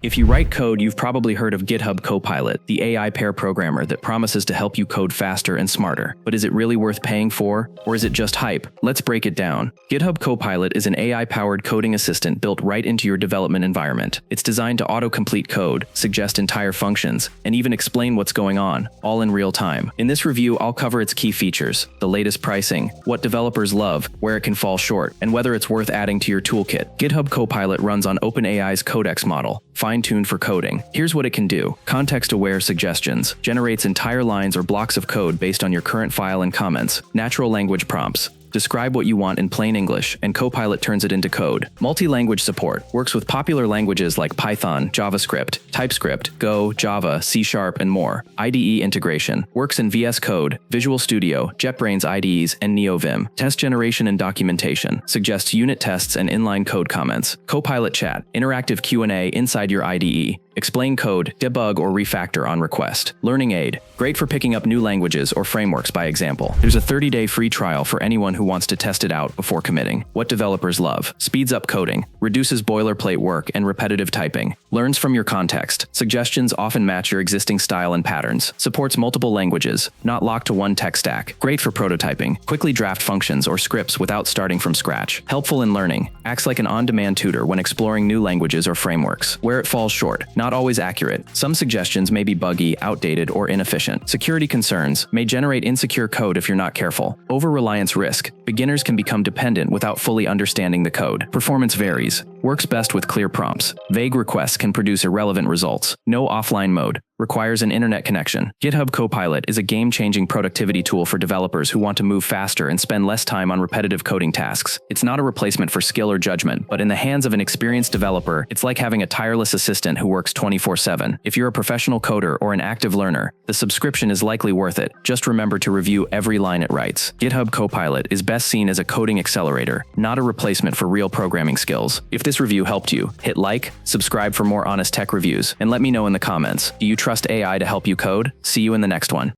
If you write code, you've probably heard of GitHub Copilot, the AI pair programmer that promises to help you code faster and smarter. But is it really worth paying for? Or is it just hype? Let's break it down. GitHub Copilot is an AI-powered coding assistant built right into your development environment. It's designed to autocomplete code, suggest entire functions, and even explain what's going on, all in real time. In this review, I'll cover its key features, the latest pricing, what developers love, where it can fall short, and whether it's worth adding to your toolkit. GitHub Copilot runs on OpenAI's Codex model, fine-tuned for coding. Here's what it can do. Context-aware suggestions. Generates entire lines or blocks of code based on your current file and comments. Natural language prompts. Describe what you want in plain English, and Copilot turns it into code. Multi-language support. Works with popular languages like Python, JavaScript, TypeScript, Go, Java, C#, and more. IDE integration. Works in VS Code, Visual Studio, JetBrains IDEs, and NeoVim. Test generation and documentation. Suggests unit tests and inline code comments. Copilot chat. Interactive Q&A inside your IDE. Explain code, debug, or refactor on request. Learning aid. Great for picking up new languages or frameworks by example. There's a 30-day free trial for anyone who wants to test it out before committing. What developers love. Speeds up coding. Reduces boilerplate work and repetitive typing. Learns from your context. Suggestions often match your existing style and patterns. Supports multiple languages. Not locked to one tech stack. Great for prototyping. Quickly draft functions or scripts without starting from scratch. Helpful in learning. Acts like an on-demand tutor when exploring new languages or frameworks. Where it falls short. Not always accurate. Some suggestions may be buggy, outdated, or inefficient. Security concerns may generate insecure code if you're not careful. Over-reliance risk. Beginners can become dependent without fully understanding the code. Performance varies. Works best with clear prompts. Vague requests can produce irrelevant results. No offline mode. Requires an internet connection. GitHub Copilot is a game-changing productivity tool for developers who want to move faster and spend less time on repetitive coding tasks. It's not a replacement for skill or judgment, but in the hands of an experienced developer, it's like having a tireless assistant who works 24/7. If you're a professional coder or an active learner, the subscription is likely worth it. Just remember to review every line it writes. GitHub Copilot is best seen as a coding accelerator, not a replacement for real programming skills. If this review helped you, hit like, subscribe for more honest tech reviews, and let me know in the comments. Do you trust AI to help you code? See you in the next one.